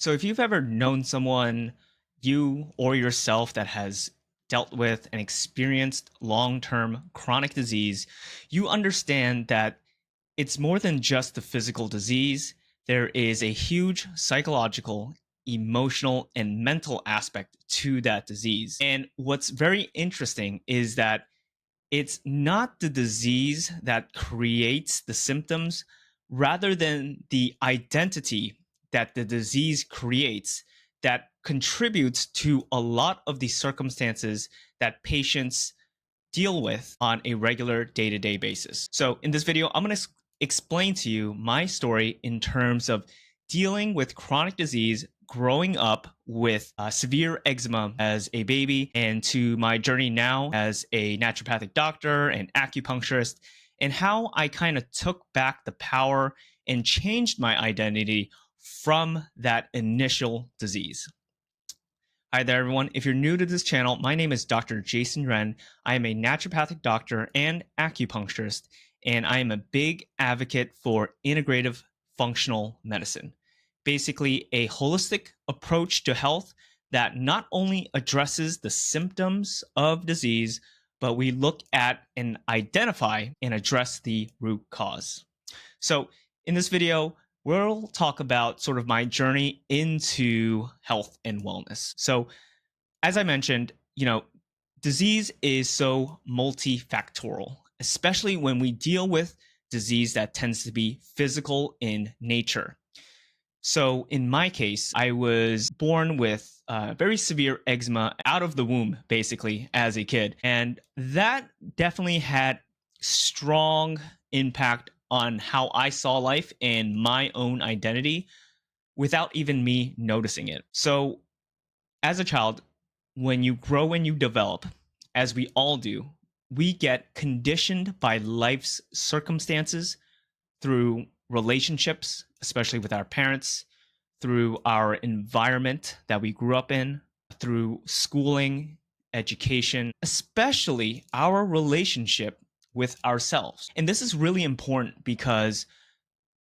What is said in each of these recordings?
So if you've ever known someone, you or yourself, that has dealt with and experienced long term chronic disease, you understand that it's more than just the physical disease. There is a huge psychological, emotional, and mental aspect to that disease. And what's very interesting is that it's not the disease that creates the symptoms, rather than the identity that the disease creates that contributes to a lot of the circumstances that patients deal with on a regular day-to-day basis. So in this video, I'm going to explain to you my story in terms of dealing with chronic disease, growing up with severe eczema as a baby, and to my journey now as a naturopathic doctor and acupuncturist, and how I kind of took back the power and changed my identity from that initial disease. Hi there, everyone. If you're new to this channel, my name is Dr. Jason Yuan. I am a naturopathic doctor and acupuncturist, and I am a big advocate for integrative functional medicine. Basically, a holistic approach to health that not only addresses the symptoms of disease, but we look at and identify and address the root cause. So in this video, we'll talk about sort of my journey into health and wellness. So, as I mentioned, disease is so multifactorial, especially when we deal with disease that tends to be physical in nature. So, in my case, I was born with very severe eczema out of the womb, basically, as a kid. And that definitely had strong impact on how I saw life and my own identity without even me noticing it. So, as a child, when you grow and you develop, as we all do, we get conditioned by life's circumstances through relationships, especially with our parents, through our environment that we grew up in, through schooling, education, especially our relationship with ourselves. And this is really important because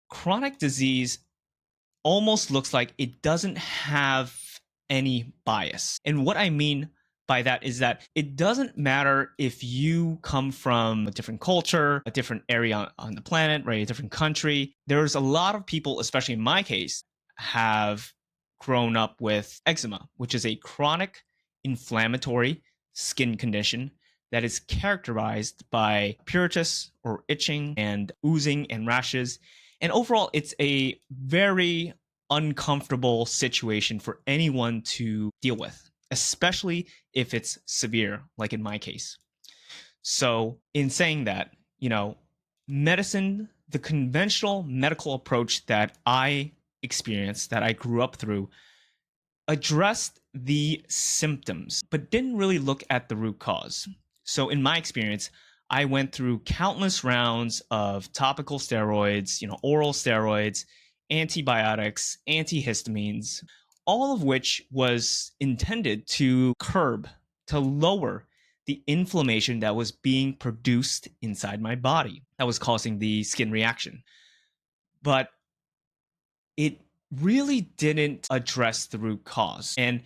chronic disease almost looks like it doesn't have any bias. And what I mean by that is that it doesn't matter if you come from a different culture, a different area on the planet, right, a different country. There's a lot of people, especially in my case, have grown up with eczema, which is a chronic inflammatory skin condition that is characterized by pruritus or itching and oozing and rashes. And overall, it's a very uncomfortable situation for anyone to deal with, especially if it's severe, like in my case. So, in saying that, medicine, the conventional medical approach that I experienced, that I grew up through, addressed the symptoms, but didn't really look at the root cause. So, in my experience, I went through countless rounds of topical steroids, oral steroids, antibiotics, antihistamines, all of which was intended to curb, to lower the inflammation that was being produced inside my body that was causing the skin reaction. But it really didn't address the root cause. And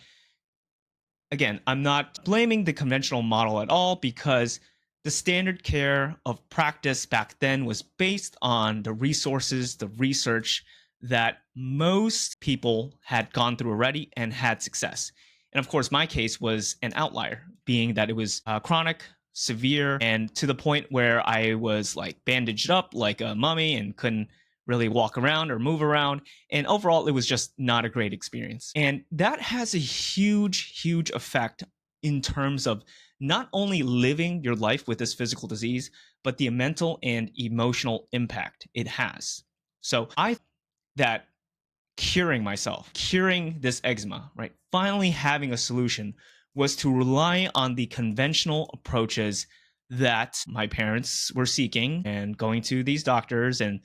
again, I'm not blaming the conventional model at all, because the standard care of practice back then was based on the resources, the research that most people had gone through already and had success. And of course, my case was an outlier, being that it was chronic, severe, and to the point where I was like bandaged up like a mummy and couldn't really walk around or move around. And overall, it was just not a great experience. And that has a huge, huge effect in terms of not only living your life with this physical disease, but the mental and emotional impact it has. So I thought that curing myself, curing this eczema, right, finally having a solution, was to rely on the conventional approaches that my parents were seeking, and going to these doctors and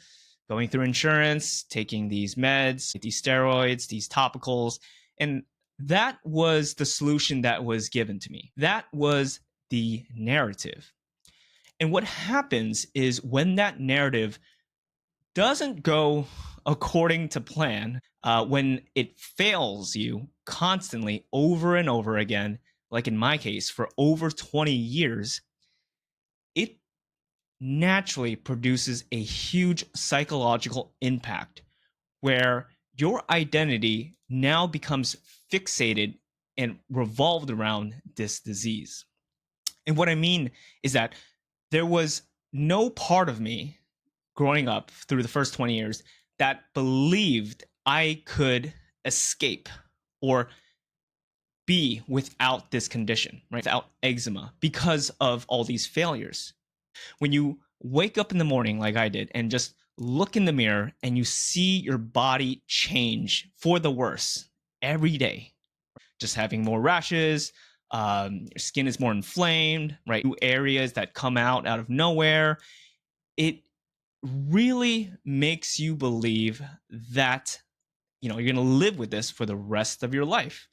going through insurance, taking these meds, these steroids, these topicals. And that was the solution that was given to me. That was the narrative. And what happens is when that narrative doesn't go according to plan, when it fails you constantly over and over again, like in my case, for over 20 years, it naturally produces a huge psychological impact where your identity now becomes fixated and revolved around this disease. And what I mean is that there was no part of me growing up through the first 20 years that believed I could escape or be without this condition, right? Without eczema because of all these failures. When you wake up in the morning like I did and just look in the mirror and you see your body change for the worse every day, just having more rashes, your skin is more inflamed, right? New areas that come out of nowhere. It really makes you believe that you're going to live with this for the rest of your life,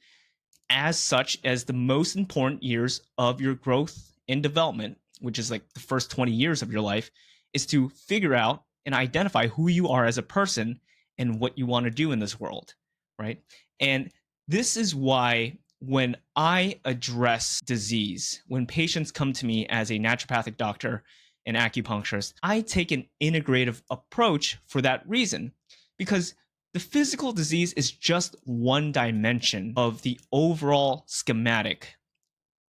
as such as the most important years of your growth and development, which is like the first 20 years of your life, is to figure out and identify who you are as a person and what you want to do in this world, right? And this is why when I address disease, when patients come to me as a naturopathic doctor and acupuncturist, I take an integrative approach for that reason, because the physical disease is just one dimension of the overall schematic,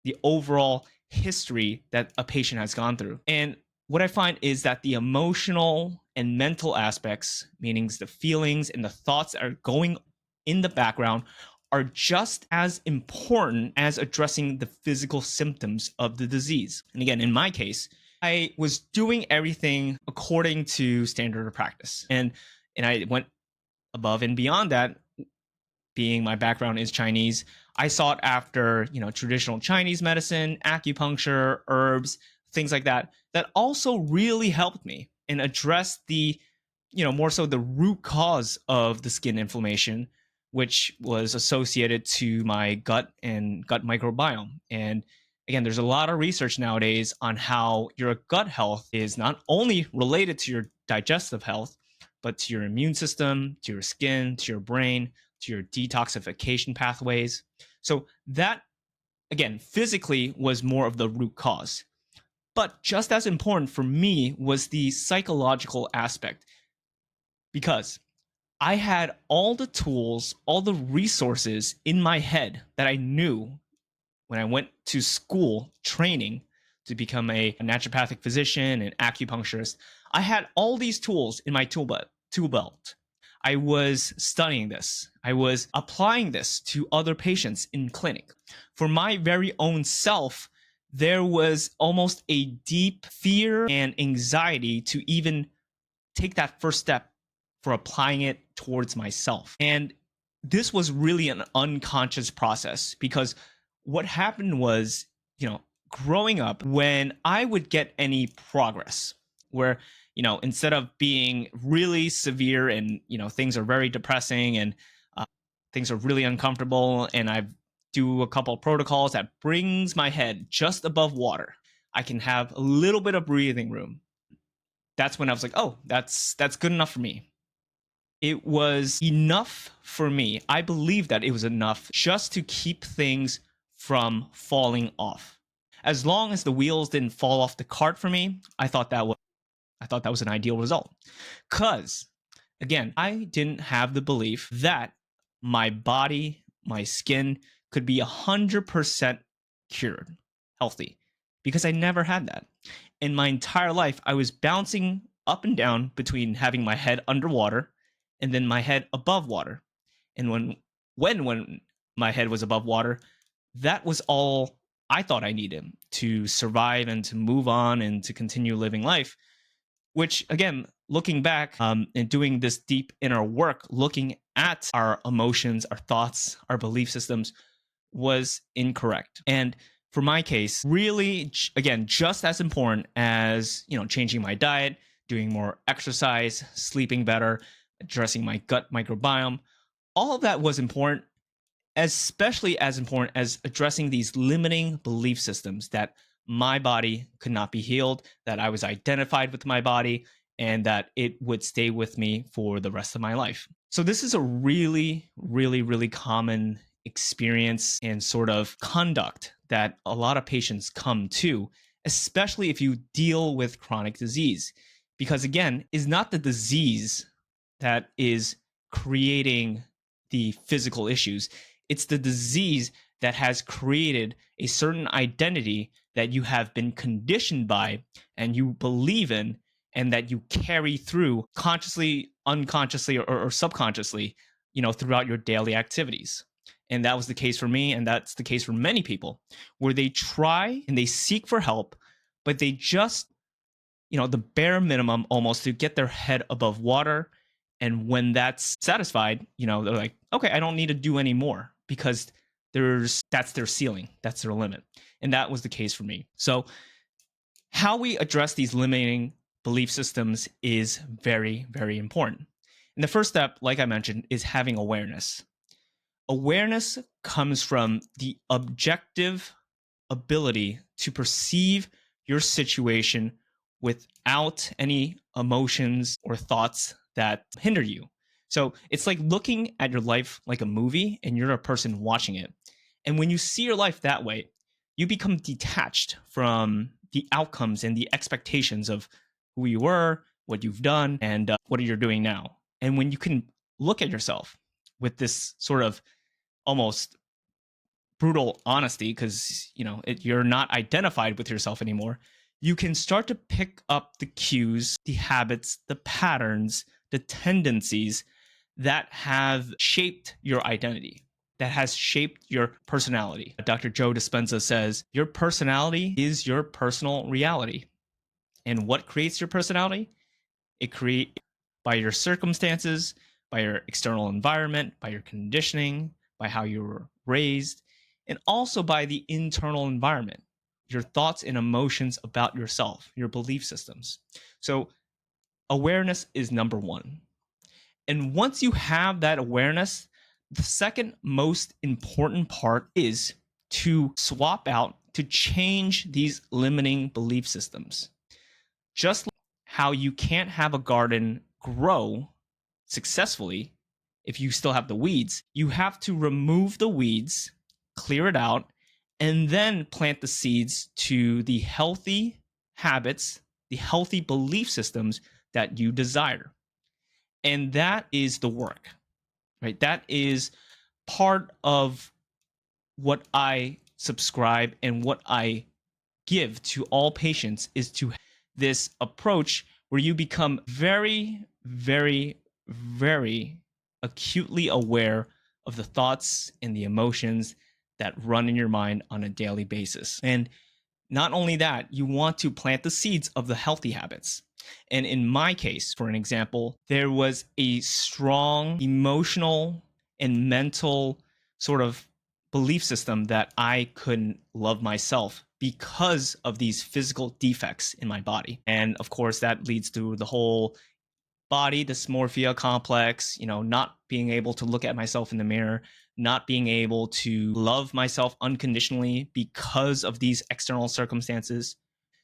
the overall history that a patient has gone through. And what I find is that the emotional and mental aspects, meaning the feelings and the thoughts that are going in the background, are just as important as addressing the physical symptoms of the disease. And again, in my case, I was doing everything according to standard of practice. And I went above and beyond that. Being my background is Chinese, I sought after, traditional Chinese medicine, acupuncture, herbs, things like that, that also really helped me and addressed the, more so the root cause of the skin inflammation, which was associated to my gut and gut microbiome. And again, there's a lot of research nowadays on how your gut health is not only related to your digestive health, but to your immune system, to your skin, to your brain, to your detoxification pathways. So that, again, physically was more of the root cause. But just as important for me was the psychological aspect, because I had all the tools, all the resources in my head that I knew when I went to school training to become a naturopathic physician and acupuncturist. I had all these tools in my tool belt. I was studying this. I was applying this to other patients in clinic. For my very own self, there was almost a deep fear and anxiety to even take that first step for applying it towards myself. And this was really an unconscious process, because what happened was, growing up, when I would get any progress where, instead of being really severe and, things are very depressing and things are really uncomfortable, and I do a couple of protocols that brings my head just above water, I can have a little bit of breathing room. That's when I was like, oh, that's good enough for me. It was enough for me. I believe that it was enough just to keep things from falling off. As long as the wheels didn't fall off the cart for me, I thought that was an ideal result. Cuz again, I didn't have the belief that my body, my skin could be 100% cured, healthy, because I never had that. In my entire life, I was bouncing up and down between having my head underwater and then my head above water. And when my head was above water, that was all I thought I needed to survive and to move on and to continue living life. Which, again, looking back and doing this deep inner work, looking at our emotions, our thoughts, our belief systems, was incorrect. And for my case, really, again, just as important as, changing my diet, doing more exercise, sleeping better, addressing my gut microbiome, all of that was important, especially as important as addressing these limiting belief systems that my body could not be healed, that I was identified with my body, and that it would stay with me for the rest of my life. So, this is a really, really, really common experience and sort of conduct that a lot of patients come to, especially if you deal with chronic disease. Because again, it's not the disease that is creating the physical issues, it's the disease that has created a certain identity that you have been conditioned by and you believe in and that you carry through consciously, unconsciously, or subconsciously, throughout your daily activities. And that was the case for me, and that's the case for many people, where they try and they seek for help, but they just, the bare minimum almost to get their head above water. And when that's satisfied, they're like, okay, I don't need to do any more because that's their ceiling, that's their limit. And that was the case for me. So, how we address these limiting belief systems is very, very important. And the first step, like I mentioned, is having awareness. Awareness comes from the objective ability to perceive your situation without any emotions or thoughts that hinder you. So it's like looking at your life like a movie and you're a person watching it. And when you see your life that way, you become detached from the outcomes and the expectations of who you were, what you've done, and what you're doing now. And when you can look at yourself with this sort of almost brutal honesty, because you're not identified with yourself anymore, you can start to pick up the cues, the habits, the patterns, the tendencies that have shaped your identity, that has shaped your personality. Dr. Joe Dispenza says your personality is your personal reality. And what creates your personality? It creates by your circumstances, by your external environment, by your conditioning, by how you were raised, and also by the internal environment, your thoughts and emotions about yourself, your belief systems. So, awareness is number one. And once you have that awareness, the second most important part is to swap out, to change these limiting belief systems. Just like how you can't have a garden grow successfully if you still have the weeds, you have to remove the weeds, clear it out, and then plant the seeds to the healthy habits, the healthy belief systems that you desire. And that is the work, right? That is part of what I subscribe and what I give to all patients is to this approach where you become very, very, very acutely aware of the thoughts and the emotions that run in your mind on a daily basis. And not only that, you want to plant the seeds of the healthy habits. And in my case, for an example, there was a strong emotional and mental sort of belief system that I couldn't love myself because of these physical defects in my body. And of course, that leads to the whole body dysmorphia complex, not being able to look at myself in the mirror, not being able to love myself unconditionally because of these external circumstances.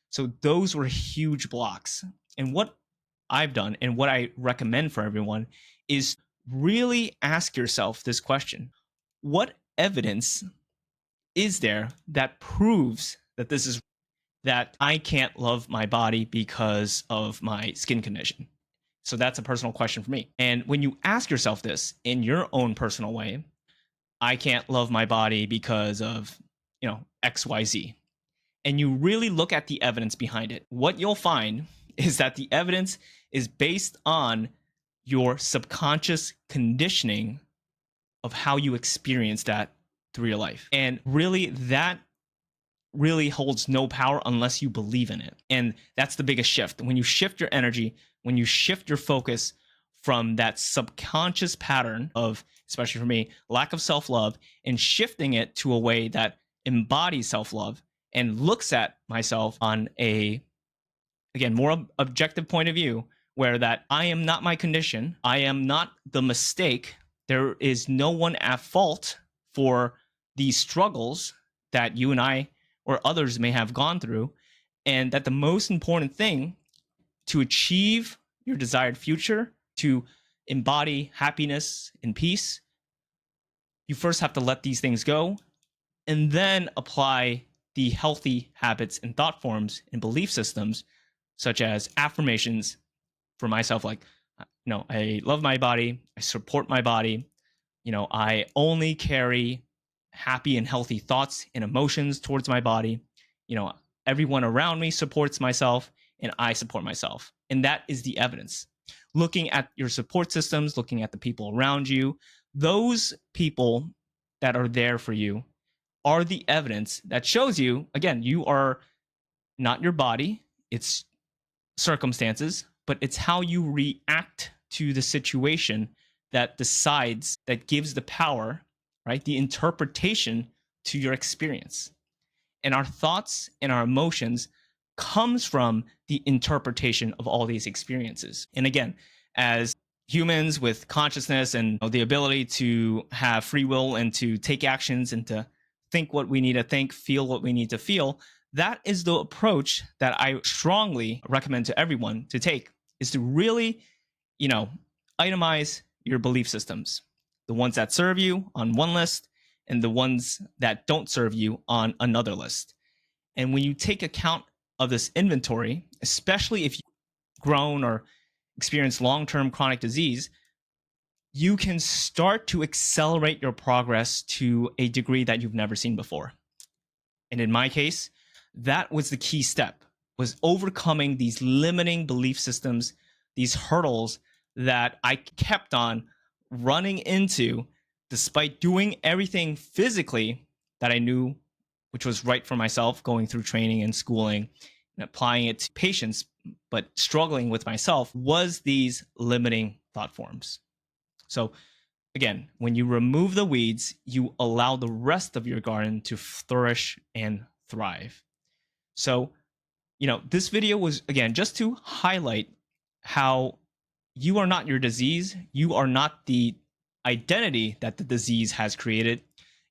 So those were huge blocks. And what I've done and what I recommend for everyone is really ask yourself this question. What evidence is there that proves that that I can't love my body because of my skin condition? So that's a personal question for me. And when you ask yourself this in your own personal way, I can't love my body because of, XYZ. And you really look at the evidence behind it. What you'll find is that the evidence is based on your subconscious conditioning of how you experience that through your life. And really, that really holds no power unless you believe in it. And that's the biggest shift. When you shift your energy, when you shift your focus from that subconscious pattern of, especially for me, lack of self love, and shifting it to a way that embodies self love and looks at myself on a, again, more objective point of view, where that I am not my condition, I am not the mistake, there is no one at fault for these struggles that you and I or others may have gone through, and that the most important thing to achieve your desired future, to embody happiness and peace, you first have to let these things go and then apply the healthy habits and thought forms and belief systems, such as affirmations for myself, like, I love my body, I support my body, I only carry happy and healthy thoughts and emotions towards my body. You know, everyone around me supports myself and I support myself. And that is the evidence. Looking at your support systems, looking at the people around you, those people that are there for you are the evidence that shows you, again, you are not your body, it's circumstances, but it's how you react to the situation that decides, that gives the power, right? The interpretation to your experience. And our thoughts and our emotions comes from the interpretation of all these experiences. And again, as humans with consciousness and the ability to have free will and to take actions and to think what we need to think, feel what we need to feel, that is the approach that I strongly recommend to everyone to take, is to really, you know, itemize your belief systems, the ones that serve you on one list and the ones that don't serve you on another list. And when you take account of this inventory, especially if you've grown or experienced long-term chronic disease, you can start to accelerate your progress to a degree that you've never seen before. And in my case, that was the key step, was overcoming these limiting belief systems, these hurdles that I kept on running into despite doing everything physically that I knew which was right for myself, going through training and schooling and applying it to patients, but struggling with myself, was these limiting thought forms. So again, when you remove the weeds, you allow the rest of your garden to flourish and thrive. So, this video was, again, just to highlight how you are not your disease. You are not the identity that the disease has created.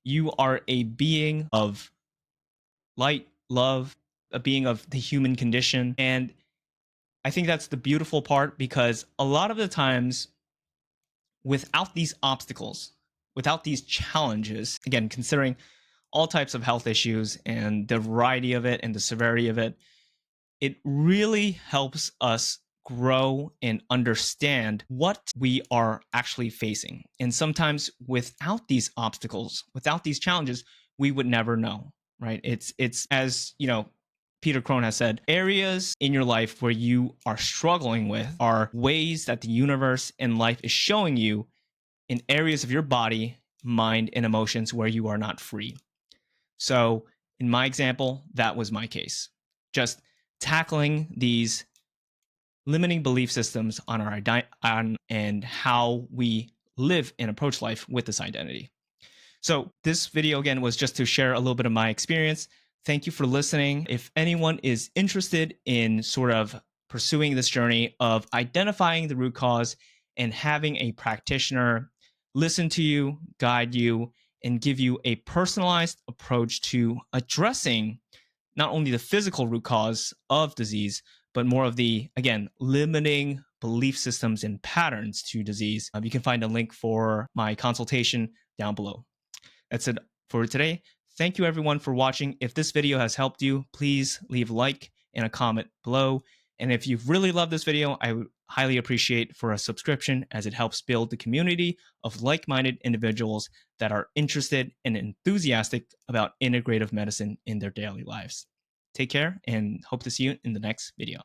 You are a being of light, love, a being of the human condition. And I think that's the beautiful part, because a lot of the times, without these obstacles, without these challenges, again, considering all types of health issues and the variety of it and the severity of it, it really helps us grow and understand what we are actually facing. And sometimes without these obstacles, without these challenges, we would never know, right? It's as, Peter Crone has said, areas in your life where you are struggling with are ways that the universe and life is showing you in areas of your body, mind, and emotions where you are not free. So in my example, that was my case. Just tackling these limiting belief systems on our and how we live and approach life with this identity. So this video, again, was just to share a little bit of my experience. Thank you for listening. If anyone is interested in sort of pursuing this journey of identifying the root cause and having a practitioner listen to you, guide you, and give you a personalized approach to addressing not only the physical root cause of disease, but more of the, again, limiting belief systems and patterns to disease, you can find a link for my consultation down below. That's it for today. Thank you everyone for watching. If this video has helped you, please leave a like and a comment below. And if you've really loved this video, I would highly appreciate for a subscription, as it helps build the community of like-minded individuals that are interested and enthusiastic about integrative medicine in their daily lives. Take care and hope to see you in the next video.